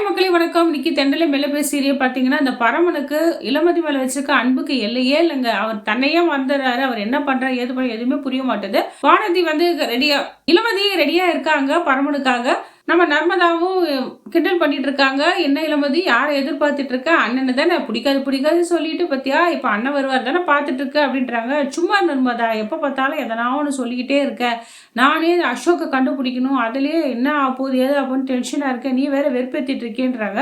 Hi மக்களே வணக்கம். இன்னைக்கு தெண்டலை மேல பேசுறீங்க பாத்தீங்கன்னா, இந்த பரமனுக்கு இளமதி மேல வச்சிருக்க அன்புக்கு எல்லையே இல்லைங்க. அவர் தன்னையே வந்துடுறாரு. அவர் என்ன பண்றாரு ஏது பண்ண எதுவுமே புரிய மாட்டேது. வானதி வந்து ரெடியா இளமதி ரெடியா இருக்காங்க பரமனுக்காக. நம்ம நர்மதாவும் கிண்டல் பண்ணிட்டு இருக்காங்க. என்ன இளமதி யாரை எதிர்பார்த்துட்டு இருக்க? அண்ணனை தானே பிடிக்காது பிடிக்காது சொல்லிட்டு பத்தியா இப்ப அண்ணன் வருவார் தானே பார்த்துட்டு இருக்க அப்படின்றாங்க. சும்மா நர்மதா எப்ப பார்த்தாலும் எதனா ஒன்று சொல்லிக்கிட்டே இருக்க. நானே அசோக்கை கண்டுபிடிக்கணும். அதுலயே என்ன ஆகுது ஏது ஆகுன்னு டென்ஷனா இருக்க. நீ வேற வெறுப்பேத்திட்டு இருக்கேன்றாங்க.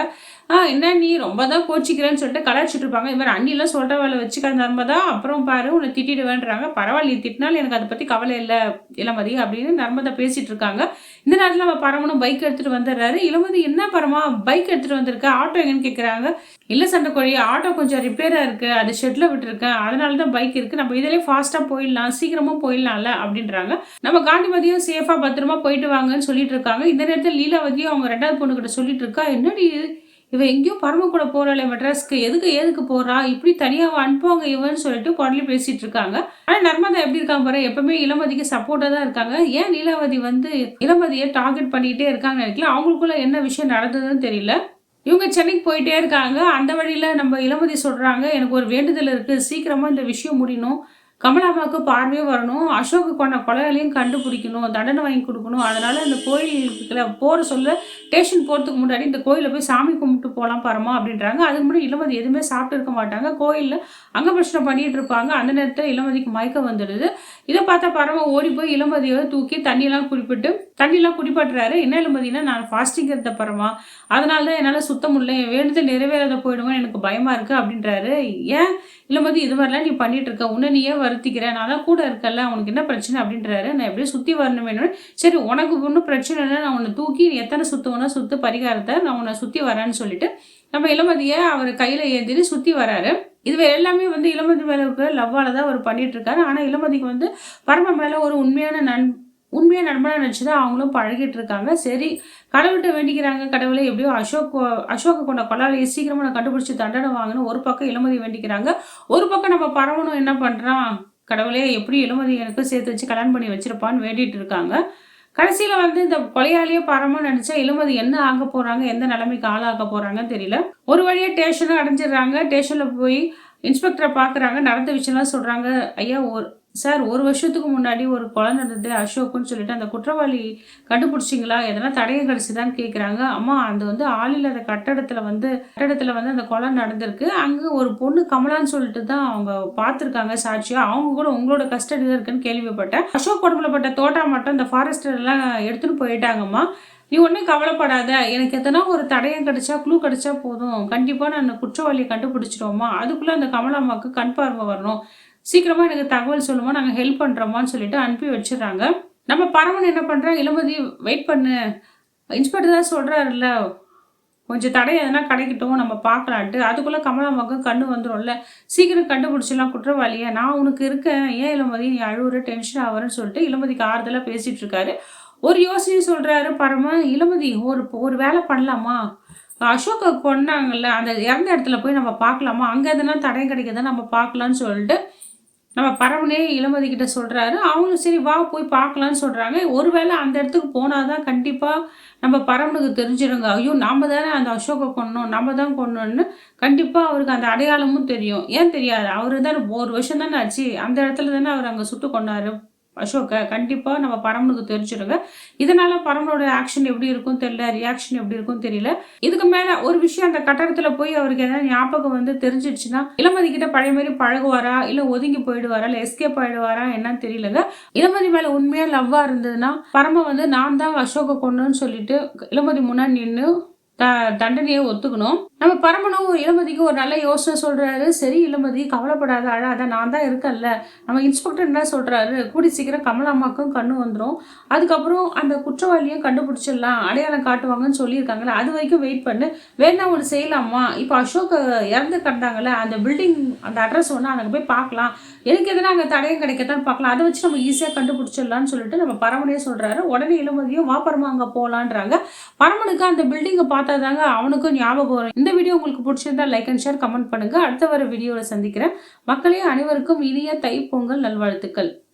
என்ன நீ ரொம்ப தான் கோச்சிக்கிறேன்னு சொல்லிட்டு கலாய்ச்சிட்டு இருப்பாங்க. இது மாதிரி அண்ணிலாம் சொல்ற வேலை வச்சுக்காத நர்மதா, அப்புறம் பாரு உன்னை திட்டிடுவேன்றாங்க. பரவாயில்ல, நீ திட்டினாலும் எனக்கு அதை பத்தி கவலை இல்லை இளமதி அப்படின்னு நர்மதா பேசிட்டு இருக்காங்க. இந்த நேரத்தில் நம்ம பரமனும் பைக் எடுத்துட்டு வந்துடுறாரு. இளமதி என்ன பரமா பைக் எடுத்துட்டு வந்திருக்க, ஆட்டோ எங்கன்னு கேட்குறாங்க. இல்லை சண்டைக்கோழி, ஆட்டோ கொஞ்சம் ரிப்பேரா இருக்கு, அது ஷெட்ல விட்டுருக்கேன், அதனால தான் பைக் இருக்கு, நம்ம இதிலே ஃபாஸ்டா போயிடலாம், சீக்கிரமா போயிடலாம்ல அப்படின்றாங்க. நம்ம காந்திமதியும் சேஃபா பத்திரமா போயிட்டு வாங்கன்னு சொல்லிட்டு இருக்காங்க. இந்த நேரத்தில் லீலாவதியும் அவங்க ரெண்டாவது பொண்ணு கிட்ட சொல்லிட்டு இருக்கா, என்னடி இவ எங்கேயோ பரம கூட போறாளே மெட்ராஸ்க்கு, எதுக்கு போறா, இப்படி தனியாக அனுப்புவாங்க இவன்னு சொல்லிட்டு குரலி பேசிட்டு இருக்காங்க. ஆனா நர்மதா எப்படி இருக்காங்க பாரு, எப்பவுமே இளமதிக்கு சப்போர்ட்டா தான் இருக்காங்க. ஏன் லீலாவதி வந்து இளமதியை டார்கெட் பண்ணிக்கிட்டே இருக்காங்கன்னு நினைக்கல. அவங்களுக்குள்ள என்ன விஷயம் நடந்ததுன்னு தெரியல. இவங்க சென்னைக்கு போயிட்டே இருக்காங்க. அந்த வழியில நம்ம இளமதி சொல்றாங்க, எனக்கு ஒரு வேண்டுதல் இருக்கு, சீக்கிரமா இந்த விஷயம் முடியணும், கமலாமாவுக்கு பார்வையும் வரணும், அசோக்கு கொண்ட கொலைகளையும் கண்டுபிடிக்கணும், தண்டனை வாங்கி கொடுக்கணும். அதனால இந்த கோயிலுக்குள்ள போற சொல்ல ஸ்டேஷன் போறதுக்கு முன்னாடி இந்த கோயில போய் சாமி கும்பிட்டு போகலாம் பரமா அப்படின்றாங்க. அதுக்கு முன்னாடி இளமதி எதுவுமே சாப்பிட்டு இருக்க மாட்டாங்க. கோயிலில் அங்கபிரச்சனை பண்ணிட்டு இருப்பாங்க. அந்த நேரத்தில் இளமதிக்கு மயக்கம் வந்துடுது. இதை பார்த்தா பரமா ஓடி போய் இளமதியை தூக்கி தண்ணியெல்லாம் குடிப்பட்டுறாரு. என்ன இளமதினா, நான் ஃபாஸ்டிங் இருந்த பரமா, அதனால தான் என்னால் சுத்த முடியல, என் வேண்டுதல் நிறைவேறாத போயிடுவோம், எனக்கு பயமா இருக்கு அப்படின்றாரு. ஏன் இளமதி இது மாதிரிலாம் நீ பண்ணிட்டு இருக்க, உன்னை நீயே வருத்திக்கிறேன், நான் தான் கூட இருக்கல, உனக்கு என்ன பிரச்சனை அப்படின்றாரு. நான் எப்படியும் சுற்றி வரணும் வேணும். சரி உனக்கு ஒன்றும் பிரச்சனை இல்லை, நான் உன்னை தூக்கி எத்தனை சுற்றுவேன்னா சுற்று பரிகாரத்தை நான் உன்னை சுற்றி வரேன்னு சொல்லிட்டு நம்ம இளமதியை அவர் கையில் ஏந்திரி சுற்றி வராரு. இதுவே எல்லாமே வந்து இளமதி மேலே இருக்கிற லவ்வால தான் அவர் பண்ணிட்டு இருக்காரு. ஆனால் இளமதிக்கு வந்து பரம மேலே ஒரு உண்மையான நண்பனை நினச்சிதான் அவங்களும் பழகிட்டு இருக்காங்க. சரி கடவுள்கிட்ட வேண்டிக்கிறாங்க, கடவுளை எப்படியோ அசோக கொண்ட கொலாவையை சீக்கிரமா நான் கண்டுபிடிச்சி தண்டனை வாங்கணும் ஒரு பக்கம் இளமதி வேண்டிக்கிறாங்க. ஒரு பக்கம் நம்ம பரவணும் என்ன பண்றான், கடவுளே எப்படி இளமதி எனக்கு சேர்த்து வச்சு கல்யாணம் பண்ணி வச்சிருப்பான்னு வேண்டிட்டு இருக்காங்க. கடைசியில வந்து இந்த கொலையாளியே பரம நினைச்சா இளமதி என்ன ஆக போறாங்க, எந்த நிலைமைக்கு ஆளாக போறாங்கன்னு தெரியல. ஒரு வழியா ஸ்டேஷனும் அடைஞ்சிடுறாங்க. ஸ்டேஷன்ல போய் இன்ஸ்பெக்டரை பாக்குறாங்க. நடந்த விஷயம்லாம் சொல்றாங்க. ஐயா சார், ஒரு வருஷத்துக்கு முன்னாடி ஒரு கொலை நடந்தது அசோக்குன்னு சொல்லிட்டு அந்த குற்றவாளி கண்டுபிடிச்சிங்களா, எதனா தடயம் கிடைச்சுதான்னு கேட்குறாங்க. அம்மா அது வந்து ஆளில்லாத கட்டடத்தில் வந்து அந்த கொலை நடந்திருக்கு. அங்கே ஒரு பொண்ணு கமலான்னு சொல்லிட்டு தான் அவங்க பார்த்துருக்காங்க சாட்சியா. அவங்க கூட உங்களோட கஸ்டடி தான் இருக்குன்னு கேள்விப்பட்டேன். அசோக் உடம்புல பட்ட தோட்டா மட்டும் இந்த ஃபாரஸ்டர் எல்லாம் எடுத்துன்னு போயிட்டாங்கம்மா. நீ ஒன்றும் கவலைப்படாத, எனக்கு எத்தனா ஒரு தடயம் கிடைச்சா க்ளூ கிடைச்சா போதும், கண்டிப்பாக நான் குற்றவாளியை கண்டுபிடிச்சிடுவோம்மா. அதுக்குள்ளே அந்த கமலாமாவுக்கு கண் பார்வை வரணும், சீக்கிரமா எனக்கு தகவல் சொல்லுமா, நாங்கள் ஹெல்ப் பண்றோமான்னு சொல்லிட்டு அனுப்பி வச்சிடறாங்க. நம்ம பரமன் என்ன பண்றோம், இளமதி வெயிட் பண்ணு, இன்ஸ்பெக்டர் தான் சொல்றாருல்ல, கொஞ்சம் தடை எதனா கிடைக்கட்டும் நம்ம பார்க்கலான்ட்டு. அதுக்குள்ள கமலாமாவுக்கு கண்ணு வந்துடும்ல, சீக்கிரம் கண்டுபிடிச்சிடலாம் குற்றவாளியை, நான் உனக்கு இருக்கேன், ஏன் இளமதி நீ அழுவுற டென்ஷன் ஆகிறன்னு சொல்லிட்டு இளமதிக்கு ஆறுதலா பேசிட்டு இருக்காரு. ஒரு யோசனை சொல்றாரு பரம, இளமதி ஒரு வேலை பண்ணலாமா, அசோக்கை கொண்டாங்கல்ல அந்த இறந்த இடத்துல போய் நம்ம பார்க்கலாமா, அங்கே எதனா தடயம் கிடைக்கதான் நம்ம பார்க்கலான்னு சொல்லிட்டு நம்ம பரவனே இளமதி கிட்ட சொல்றாரு. அவங்களும் சரி வா போய் பார்க்கலான்னு சொல்றாங்க. ஒருவேளை அந்த இடத்துக்கு போனாதான் கண்டிப்பா நம்ம பரவனுக்கு தெரிஞ்சிருங்க, ஐயோ நாம தானே அந்த அசோகை கொன்னோம், நம்ம தான் கொன்னோன்னு கண்டிப்பா அவருக்கு அந்த அடையாளமும் தெரியும். ஏன் தெரியாது, அவரு தான் ஒரு வருஷம் தானே ஆச்சு, அந்த இடத்துல தானே அவர் அங்கே சுட்டு கொண்டாரு அசோக்கை, கண்டிப்பா நம்ம பரமனுக்கு தெரிஞ்சிருங்க. இதனால பரமனோட ஆக்ஷன் எப்படி இருக்கும் தெரியல, ரியாக்ஷன் எப்படி இருக்கும் தெரியல. இதுக்கு மேல ஒரு விஷயம், அந்த கட்டடத்துல போய் அவருக்கு ஏதாவது ஞாபகம் வந்து தெரிஞ்சிடுச்சுன்னா இளமதி கிட்ட பழைய மாதிரி பழகுவாரா, இல்ல ஒதுங்கி போயிடுவாரா, இல்ல எஸ்கேப் ஆயிடுவாரா என்னன்னு தெரியலங்க. இளமதி மேல உண்மையா லவ்வா இருந்ததுன்னா பரம வந்து நான் தான் அசோகை கொண்டுன்னு சொல்லிட்டு இளமதி முன்னாடி நின்று தண்டனையை ஒத்துக்கணும். நம்ம பரமனும் இளமதிக்கு ஒரு நல்ல யோசனை சொல்றாரு. சரி இளமதி கவலைப்படாத, அழாத, நான் தான் இருக்கேன்ல. நம்ம இன்ஸ்பெக்டர் என்ன சொல்றாரு, கூடி சீக்கிரம் கமலாமாக்கும் கண்ணு வந்துடும், அதுக்கப்புறம் அந்த குற்றவாளியும் கண்டுபிடிச்சிடலாம், அடையாளம் காட்டுவாங்கன்னு சொல்லியிருக்காங்களே, அது வரைக்கும் வெயிட் பண்ணு, வேணா ஒன்று செய்யலாமா, இப்போ அசோக் இறந்து கண்டாங்கல்ல அந்த பில்டிங் அந்த அட்ரஸ் ஒன்று அங்கே போய் பார்க்கலாம், எனக்கு எதுனா அங்கே தடயம் கிடைக்கத்தான் பார்க்கலாம், அதை வச்சு நம்ம ஈஸியாக கண்டுபிடிச்சிடலான்னு சொல்லிட்டு நம்ம பரமனே சொல்றாரு. உடனே இளமதியும் வா பரமா அங்கே போகலான்றாங்க. பரமனுக்கு அந்த பில்டிங்கை பார்த்தாதாங்க அவனுக்கும் ஞாபகம் வரும். இந்த வீடியோ உங்களுக்கு பிடிச்சிருந்தா லைக் அண்ட் ஷேர் கமெண்ட் பண்ணுங்க. அடுத்த வர வீடியோவில் சந்திக்கிறேன். மக்களே, அனைவருக்கும் இனிய தை பொங்கல் நல்வாழ்த்துக்கள்.